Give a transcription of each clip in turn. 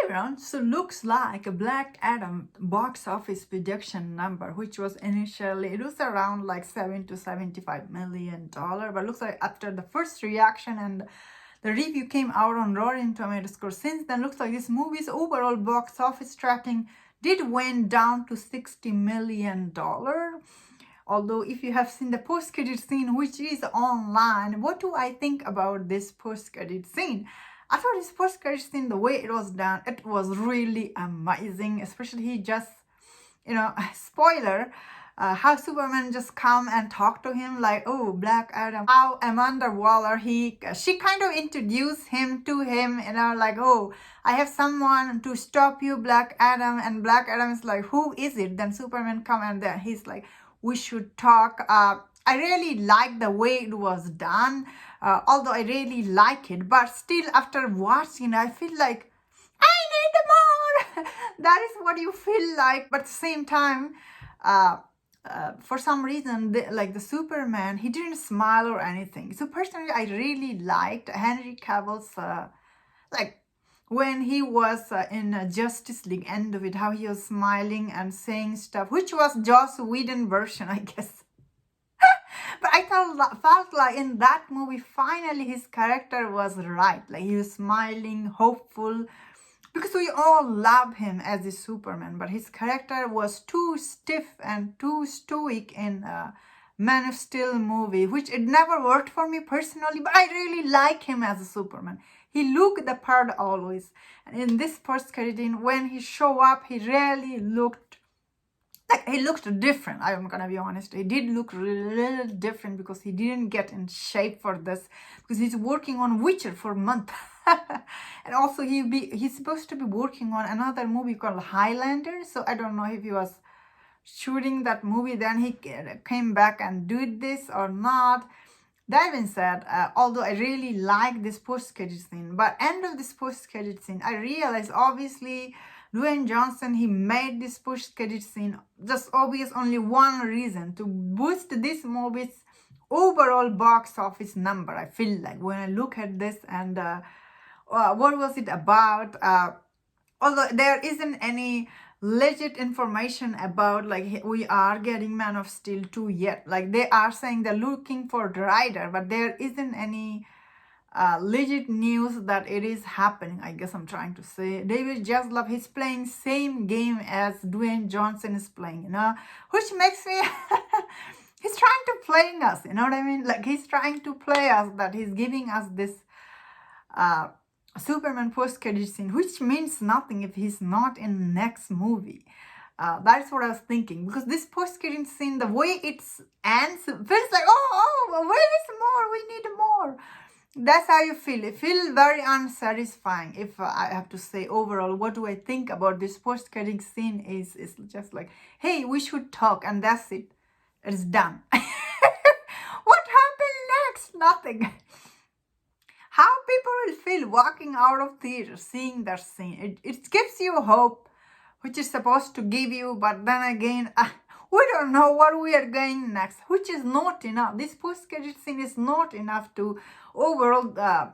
everyone, so looks like a Black Adam box office projection number, which was initially, it was around like $7 to $75 million, but looks like after the first reaction and the review came out on Rotten Tomatoes score, since then looks like this movie's overall box office tracking did went down to $60 million. Although if you have seen the post-credit scene, which is online, what do I think about this post-credit scene? I thought this post-credit scene, the way it was done, it was really amazing. Especially he just, spoiler, how Superman just come and talk to him like, oh, Black Adam. How Amanda Waller, she kind of introduced him to him, like, oh, I have someone to stop you, Black Adam. And Black Adam is like, who is it? Then Superman come and then he's like, we should talk. I really like the way it was done, although I really like it, but still after watching I feel like I need more. That is what you feel like. But at the same time, for some reason, the Superman, he didn't smile or anything. So personally, I really liked Henry Cavill's, when he was in Justice League end of it, how he was smiling and saying stuff, which was Joss Whedon version, I guess. But I felt like in that movie, finally his character was right. Like he was smiling, hopeful, because we all love him as a Superman. But his character was too stiff and too stoic in Man of Steel movie, which it never worked for me personally. But I really like him as a Superman. He looked the part always. And in this post-credit scene, when he showed up, he really looked like he looked different. I'm gonna be honest. He did look really different because he didn't get in shape for this, because he's working on Witcher for a month. And also he's supposed to be working on another movie called Highlander. So I don't know if he was shooting that movie, then he came back and did this or not. That being said, although I really like this post-credit scene, but end of this post-credit scene, I realized obviously Dwayne Johnson, he made this post-credit scene just obvious only one reason, to boost this movie's overall box office number. I feel like when I look at this and what was it about? Although there isn't any legit information about like we are getting Man of Steel 2 yet. Like they are saying they're looking for the writer, but there isn't any legit news that it is happening. I guess I'm trying to say David Zaslav, he's playing same game as Dwayne Johnson is playing, which makes me he's trying to play us, you know what I mean? Like he's trying to play us, that he's giving us this Superman post-credit scene, which means nothing if he's not in next movie. That's what I was thinking, because this post-credit scene, the way it ends, feels like, oh, where is more? We need more. That's how you feel. It feels very unsatisfying. If I have to say overall, what do I think about this post-credit scene is just like, hey, we should talk, and that's it. It's done. What happened next? Nothing. How people will feel walking out of theater, seeing that scene. It gives you hope, which is supposed to give you, but then again, we don't know what we are going next, which is not enough. This post-credit scene is not enough to overall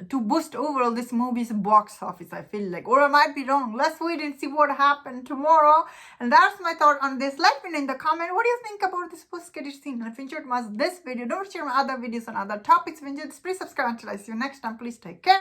to boost overall this movie's box office, I feel like. Or I might be wrong. Let's wait and see what happened tomorrow. And that's my thought on this. Let me know in the comment, what do you think about this post-credit scene? And if you enjoyed this video, don't share my other videos on other topics. If you enjoyed this, please subscribe until I see you next time. Please take care.